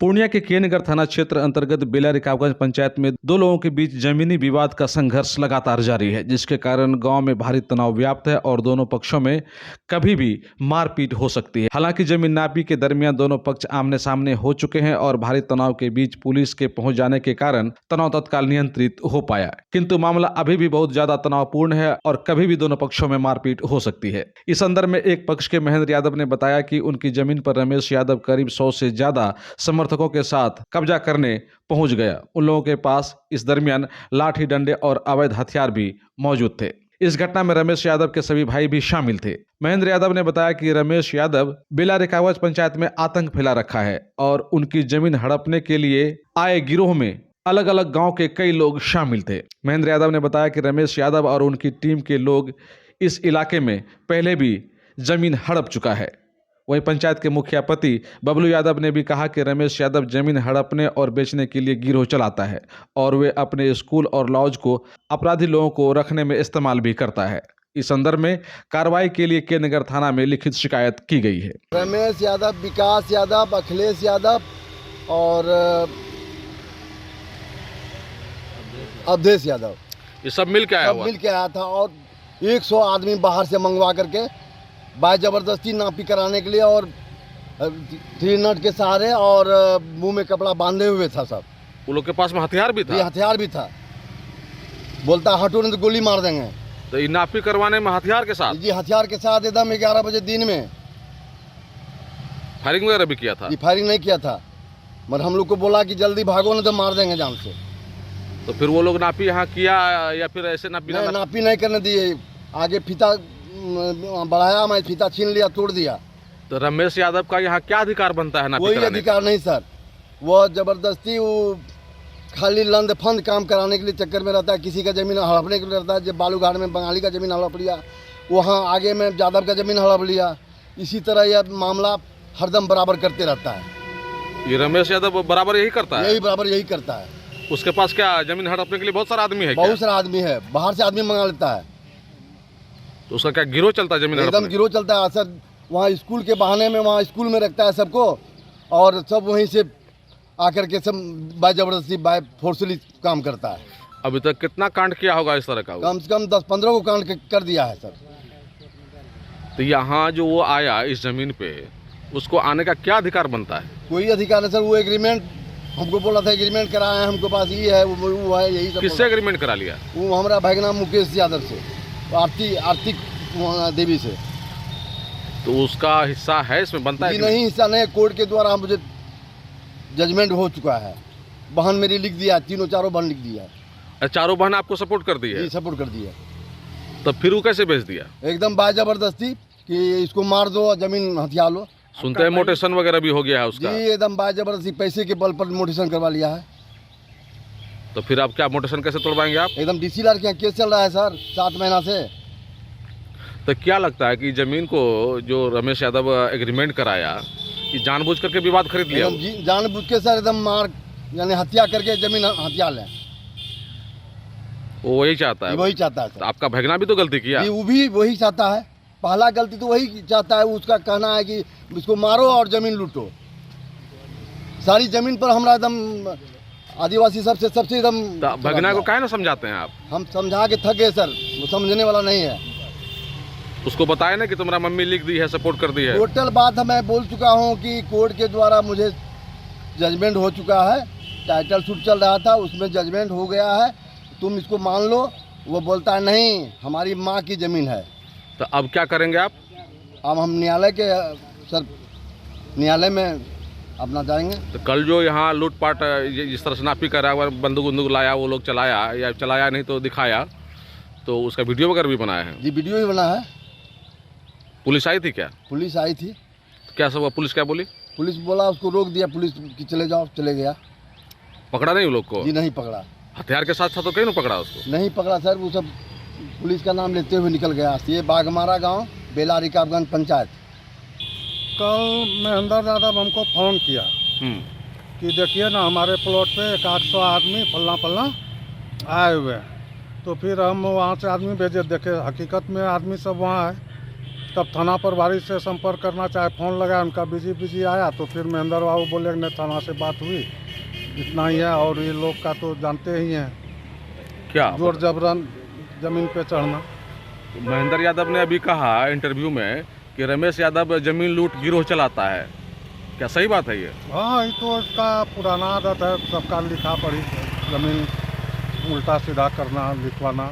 पूर्णिया के केनगर थाना क्षेत्र अंतर्गत बेला रिकाबगंज पंचायत में दो लोगों के बीच जमीनी विवाद का संघर्ष लगातार जारी है, जिसके कारण गांव में भारी तनाव व्याप्त है और दोनों पक्षों में कभी भी मारपीट हो सकती है। हालांकि जमीन नापी के दरमियान दोनों पक्ष आमने सामने हो चुके हैं और भारी तनाव के बीच पुलिस के पहुंच जाने के कारण तनाव तत्काल नियंत्रित हो पाया, किंतु मामला अभी भी बहुत ज्यादा तनावपूर्ण है और कभी भी दोनों पक्षों में मारपीट हो सकती है। इस संदर्भ में एक पक्ष के महेंद्र यादव ने बताया कि उनकी जमीन पर रमेश यादव करीब 100 से ज्यादा समर्थकों के साथ कब्जा करने पहुंच गया। उन लोगों के पास इस दरमियान लाठी डंडे और अवैध हथियार भी मौजूद थे। इस घटना में रमेश यादव के सभी भाई भी शामिल थे। महेंद्र यादव ने बताया कि रमेश यादव बेला रिकाबगंज पंचायत में आतंक फैला रखा है और उनकी जमीन हड़पने के लिए आए गिरोह में अलग अलग गांव के कई लोग शामिल थे। महेंद्र यादव ने बताया कि रमेश यादव और उनकी टीम के लोग इस इलाके में पहले भी जमीन हड़प चुका है। वहीं पंचायत के मुखिया पति बबलू यादव ने भी कहा कि रमेश यादव जमीन हड़पने और बेचने के लिए गिरोह चलाता है और वे अपने स्कूल और लॉज को अपराधी लोगों को रखने में इस्तेमाल भी करता है। इस संदर्भ में कार्रवाई के लिए केनगर थाना में लिखित शिकायत की गई है। रमेश यादव, विकास यादव, अखिलेश यादव और अवधेश यादव, ये सब मिल के आया था और 100 आदमी बाहर से मंगवा करके बाय जबरदस्ती नापी कराने के लिए और 3 नट के सहारे और मुंह में कपड़ा बांधे हुए था सब। उन लोग के पास में हथियार भी था? ये हथियार भी था। बोलता हटो नहीं तो गोली मार देंगे। तो ये नापी करवाने में हथियार के साथ? जी, हथियार के साथ एकदम 11 बजे दिन में। फायरिंग वगैरह भी किया था? ये फायरिंग नहीं किया था, मगर हम लोग को बोला कि जल्दी भागो नहीं तो मार देंगे जान से। तो फिर वो लोग नापी यहाँ किया या फिर ऐसे नापी? नापी नहीं करने दिए, आगे फीता बढ़ाया, मैं फीता छीन लिया, तोड़ दिया। तो रमेश यादव का यहाँ क्या अधिकार बनता है नापी कोई कराने? अधिकार नहीं सर, वो जबरदस्ती वो खाली लंद फंद काम कराने के लिए चक्कर में रहता है। किसी का जमीन हड़पने के लिए रहता है। जब बालूघाट में बंगाली का जमीन हड़प लिया, वहाँ आगे में यादव का जमीन हड़प लिया। इसी तरह यह मामला हरदम बराबर करते रहता है। ये रमेश यादव बराबर यही करता है? बराबर यही करता है। उसके पास क्या जमीन हड़पने के लिए बहुत सारा आदमी है? बहुत सारा आदमी है, बाहर से आदमी मंगा लेता है। तो उसका क्या गिरोह चलता है जमीन हड़पने? एकदम गिरोह चलता है सर। वहाँ स्कूल के बहाने में वहाँ स्कूल में रखता है सबको और सब वहीं से आकर के सब बाय जबरदस्ती बाय फोर्सली काम करता है। अभी तक कितना कांड किया होगा इस तरह का? कम से कम 10-15 को कांड कर दिया है सर। तो यहाँ जो वो आया इस जमीन पे, उसको आने का क्या अधिकार बनता है? कोई अधिकार नहीं सर। वो एग्रीमेंट हमको बोला था, एग्रीमेंट कराया है, हमको पास ये है वो है, यही सब। किससे एग्रीमेंट करा लिया? वो हमारा भाईना मुकेश यादव से, आरती देवी से। तो उसका हिस्सा है इसमें, बनता है? नहीं, हिस्सा नहीं। कोर्ट के द्वारा मुझे जजमेंट हो चुका है। बहन मेरी लिख दिया, चारों बहन लिख दिया है। चारों बहन आपको सपोर्ट कर दी है? सपोर्ट कर दिया। तो फिर वो कैसे बेच दिया? एकदम बाय जबरदस्ती कि इसको मार दो, जमीन हथिया लो। सुनते हैं मोटेशन वगैरह भी हो गया है उसका? जी, एकदम बाय जबरदस्ती पैसे के बल पर मोटेशन करवा लिया है। तो फिर आप क्या मोटेशन कैसे तोड़वाएंगे आप? एकदम डीसी लाल के यहाँ केस चल रहा है सर 7 महीना से। तो क्या लगता है कि जमीन को जो रमेश यादव एग्रीमेंट कराया, कि जानबूझ करके विवाद खरीद लिया? जानबूझ के सर, एकदम मार यानी हत्या करके जमीन हत्या लें। वो वही चाहता है? वही चाहता है सर। तो आपका भगना भी तो गलती किया? वो भी वही चाहता है। पहला गलती तो वही चाहता है। उसका कहना है कि इसको मारो और जमीन लूटो। सारी जमीन पर हमारा एकदम आदिवासी सबसे एकदम। भगना को काहे ना समझाते हैं आप? हम समझा के थक गए सर, वो समझने वाला नहीं है। उसको बताया ना कि तुम्हारा मम्मी लिख दी है, सपोर्ट कर दी है। टोटल बात मैं बोल चुका हूँ कि कोर्ट के द्वारा मुझे जजमेंट हो चुका है। टाइटल सूट चल रहा था, उसमें जजमेंट हो गया है, तुम इसको मान लो। वो बोलता है नहीं, हमारी माँ की ज़मीन है। तो अब क्या करेंगे आप? अब हम न्यायालय के सर, न्यायालय में अपना जाएंगे। तो कल जो यहाँ लूटपाट जिस तरह से नापी करा, बंदूक लाया, वो लोग चलाया या चलाया नहीं तो दिखाया, तो उसका वीडियो वगैरह भी बनाया है? जी, वीडियो भी बना है। पुलिस आई थी क्या? पुलिस आई थी। तो क्या सब पुलिस क्या बोली? पुलिस बोला, उसको रोक दिया पुलिस कि चले जाओ, चले गया। पकड़ा नहीं वो लोग को? जी नहीं पकड़ा। हथियार के साथ था तो कहीं ना पकड़ा उसको? नहीं पकड़ा सर, वो सब पुलिस का नाम लेते हुए निकल गया। ये बाघमारा गांव, बेला रिकाबगंज पंचायत। कल महेंद्र यादव हमको फ़ोन किया कि देखिए ना, हमारे प्लॉट पे 800 आदमी फलना आए हुए हैं। तो फिर हम वहाँ से आदमी भेजे, देखे हकीकत में आदमी सब वहाँ है। तब थाना प्रभारी से संपर्क करना चाहे फ़ोन लगाया, उनका बिजी आया, तो फिर महेंद्र बाबू बोले नहीं, थाना से बात हुई, इतना ही है। और ये लोग का तो जानते ही हैं, क्या जोर जबरन ज़मीन पे चढ़ना। महेंद्र यादव ने अभी कहा इंटरव्यू में कि रमेश यादव जमीन लूट गिरोह चलाता है, क्या सही बात है ये? हाँ, ये तो इसका पुराना आदत है, सबका लिखा पढ़ी ज़मीन उल्टा सीधा करना, लिखवाना।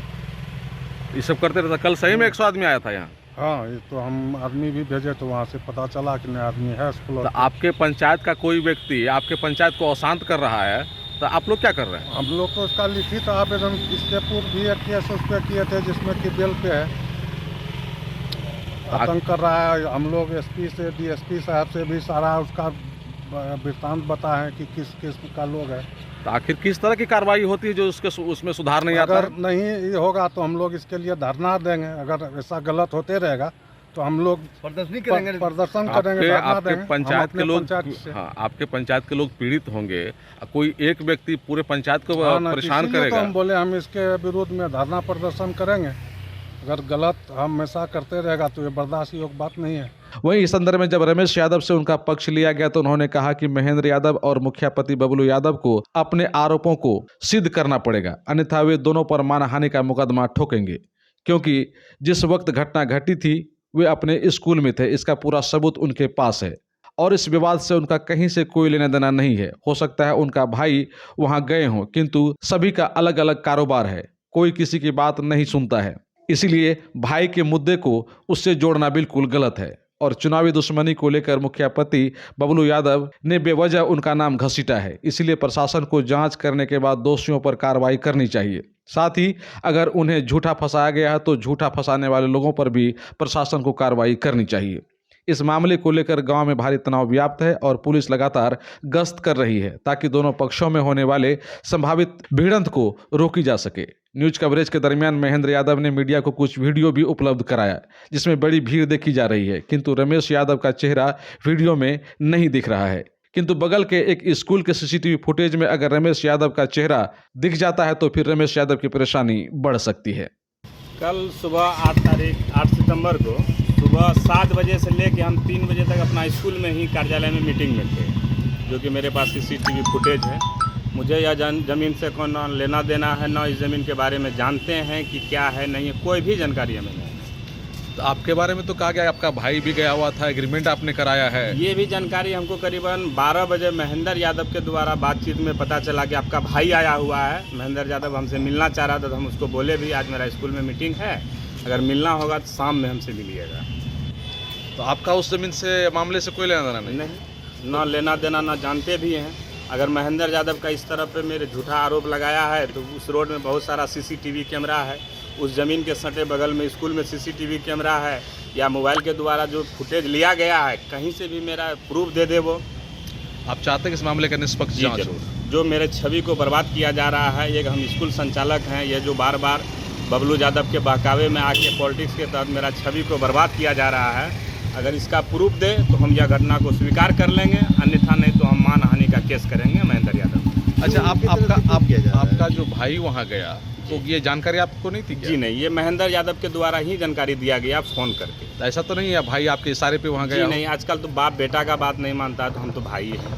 ये सब करते रहता। कल सही में 100 आदमी आया था यहाँ। हाँ, ये तो हम आदमी भी भेजे, तो वहाँ से पता चला कि नहीं आदमी है तो प्लॉट। आपके पंचायत का कोई व्यक्ति आपके पंचायत को अशांत कर रहा है, तो आप लोग क्या कर रहे हैं? हम लोग तो इसका लिखित आवेदन इसके पूर्व भी एक केस उस पर किए थे, जिसमें कि बेल पे है, आतंक कर रहा है। हम लोग एसपी से, डीएसपी साहब से भी सारा उसका वृत्तांत बताएं कि किस किस्म का लोग है। तो आखिर किस तरह की कार्रवाई होती है जो उसमें सुधार नहीं आता अगर है? नहीं ये होगा तो हम लोग इसके लिए धरना देंगे। अगर ऐसा गलत होते रहेगा तो हम लोग प्रदर्शनी करेंगे। प्रदर्शन करेंगे, धरना आपके देंगे। पंचायत हम के लोग, अपने पंचायत से। हाँ, आपके पंचायत के लोग पीड़ित होंगे, कोई एक व्यक्ति पूरे पंचायत को हाँ ना, परेशान इसीलिए करेगा। तो हम बोले हम इसके विरोध में धरना प्रदर्शन करेंगे। अगर गलत हमेशा करते रहेगा तो ये बर्दाश्त योग्य बात नहीं है। वहीं इस संदर्भ में जब रमेश यादव से उनका पक्ष लिया गया तो उन्होंने कहा कि महेंद्र यादव और मुखियापति बबलू यादव को अपने आरोपों को सिद्ध करना पड़ेगा, अन्यथा वे दोनों पर मानहानि का मुकदमा ठोकेंगे, क्योंकि जिस वक्त घटना घटी थी वे अपने स्कूल में थे, इसका पूरा सबूत उनके पास है और इस विवाद से उनका कहीं से कोई लेना देना नहीं है। हो सकता है उनका भाई वहां गए हों, किंतु सभी का अलग अलग कारोबार है, कोई किसी की बात नहीं सुनता है, इसीलिए भाई के मुद्दे को उससे जोड़ना बिल्कुल गलत है। और चुनावी दुश्मनी को लेकर मुखियापति बबलू यादव ने बेवजह उनका नाम घसीटा है, इसलिए प्रशासन को जांच करने के बाद दोषियों पर कार्रवाई करनी चाहिए। साथ ही अगर उन्हें झूठा फंसाया गया है तो झूठा फंसाने वाले लोगों पर भी प्रशासन को कार्रवाई करनी चाहिए। इस मामले को लेकर गांव में भारी तनाव व्याप्त है और पुलिस लगातार गश्त कर रही है ताकि दोनों पक्षों में होने वाले संभावित भिड़ंत को रोकी जा सके। न्यूज कवरेज के दरमियान महेंद्र यादव ने मीडिया को कुछ वीडियो भी उपलब्ध कराया जिसमें बड़ी भीड़ देखी जा रही है, किंतु रमेश यादव का चेहरा वीडियो में नहीं दिख रहा है। किंतु बगल के एक स्कूल के सीसीटीवी फुटेज में अगर रमेश यादव का चेहरा दिख जाता है तो फिर रमेश यादव की परेशानी बढ़ सकती है। कल सुबह 8 सितंबर को सुबह 7 बजे से लेकर हम 3 बजे तक अपना स्कूल में ही कार्यालय में मीटिंग में थे, जो कि मेरे पास सीसीटीवी फुटेज है। मुझे यह ज़मीन से कौन लेना देना है, ना इस ज़मीन के बारे में जानते हैं कि क्या है नहीं है, कोई भी जानकारी हमें नहीं है। तो आपके बारे में तो कहा गया आपका भाई भी गया हुआ था, एग्रीमेंट आपने कराया है। ये भी जानकारी हमको करीबन 12 बजे महेंद्र यादव के द्वारा बातचीत में पता चला कि आपका भाई आया हुआ है। महेंद्र यादव हमसे मिलना चाह रहा था, तो हम उसको बोले भी आज मेरा स्कूल में मीटिंग है, अगर मिलना होगा तो शाम में हमसे मिलिएगा। तो आपका उस जमीन से मामले से कोई लेना देना नहीं? नहीं, ना लेना देना ना जानते भी हैं। अगर महेंद्र यादव का इस तरह पे मेरे झूठा आरोप लगाया है तो उस रोड में बहुत सारा सीसीटीवी कैमरा है, उस ज़मीन के सटे बगल में स्कूल में सीसीटीवी कैमरा है, या मोबाइल के द्वारा जो फुटेज लिया गया है कहीं से भी मेरा प्रूफ दे दे वो। आप चाहते हैं कि इस मामले का निष्पक्ष जी जांच हो? जरूर। जो मेरे छवि को बर्बाद किया जा रहा है, ये हम स्कूल संचालक हैं, ये जो बार बार बबलू यादव के बहकावे में आके पॉलिटिक्स के तहत मेरा छवि को बर्बाद किया जा रहा है, अगर इसका प्रूफ दे तो हम यह घटना को स्वीकार कर लेंगे, अन्यथा नहीं तो हम मानहानि का केस करेंगे महेंद्र यादव। अच्छा, आपका जो भाई वहाँ गया तो ये जानकारी आपको नहीं थी क्या? जी नहीं, ये महेंद्र यादव के द्वारा ही जानकारी दिया गया फ़ोन करके। तो ऐसा तो नहीं है भाई आपके इशारे पे वहाँ जी गया? नहीं, आजकल तो बाप बेटा का बात नहीं मानता, तो हम तो भाई हैं।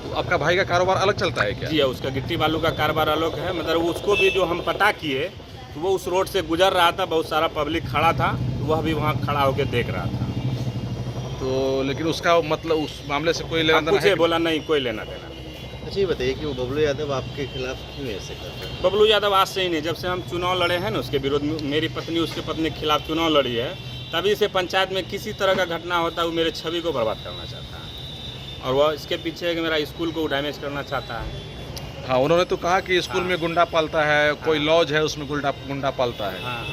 तो आपका भाई का कारोबार अलग चलता है क्या? जी है, उसका गिट्टी बालू का कारोबार अलग है। मतलब उसको भी जो हम पता किए तो वो उस रोड से गुजर रहा था, बहुत सारा पब्लिक खड़ा था, वह भी वहाँ खड़ा होकर देख रहा था। तो लेकिन उसका मतलब उस मामले से कोई लेना देना मुझे है? बोला नहीं, कोई लेना देना नहीं। अच्छा, ये बताइए कि वो बबलू यादव आपके खिलाफ क्यों ऐसे कर रहे हैं? बबलू यादव आज से ही नहीं, जब से हम चुनाव लड़े हैं ना, उसके विरोध में मेरी पत्नी उसके पत्नी के खिलाफ चुनाव लड़ी है, तभी से पंचायत में किसी तरह का घटना होता है वो मेरे छवि को बर्बाद करना चाहता है, और वह इसके पीछे है कि मेरा स्कूल को डैमेज करना चाहता है। हाँ, उन्होंने तो कहा कि स्कूल में गुंडा पालता है, कोई लॉज है उसमें गुंडा पालता है। हाँ,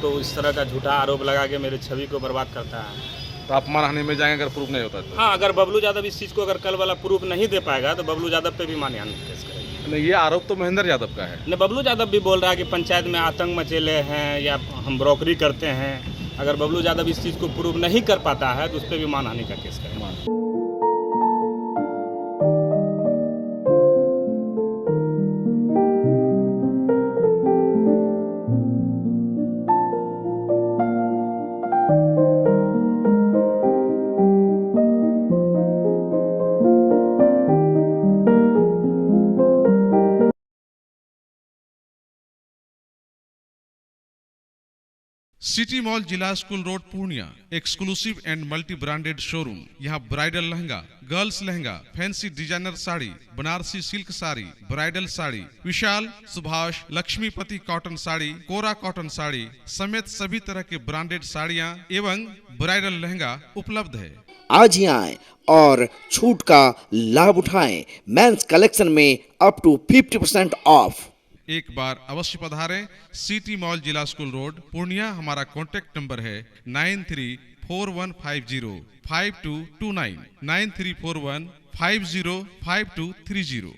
तो इस तरह का झूठा आरोप लगा के मेरे छवि को बर्बाद करता है। तो आप मानहानि में जाएंगे अगर प्रूफ नहीं होता तो? हाँ, अगर बबलू यादव इस चीज़ को अगर कल वाला प्रूफ नहीं दे पाएगा तो बबलू यादव पे भी मानहानि केस करेंगे। नहीं, ये आरोप तो महेंद्र यादव का है। नहीं, बबलू यादव भी बोल रहा है कि पंचायत में आतंक मचेले हैं या हम ब्रोकरी करते हैं। अगर बबलू यादव इस चीज़ को प्रूव नहीं कर पाता है तो उस पर भी मानहानि का केस करेंगे। सिटी मॉल जिला school road Purnia, exclusive and multi branded showroom. यहाँ bridal lehenga, girls lehenga, fancy designer sari, Banarasi silk sari, bridal sari, Vishal, Subhash, Laxmipati cotton sari, kora cotton sari समेत सभी तरह के ब्रांडेड साड़ियाँ एवं ब्राइडल लहंगा उपलब्ध है। आज ही आएं और छूट का लाभ उठाएं। मेंस कलेक्शन में अप टू 50% ऑफ। एक बार अवश्य पधारें। सिटी मॉल जिला स्कूल रोड पूर्णिया। हमारा कॉन्टेक्ट नंबर है 9341505229 9341505230।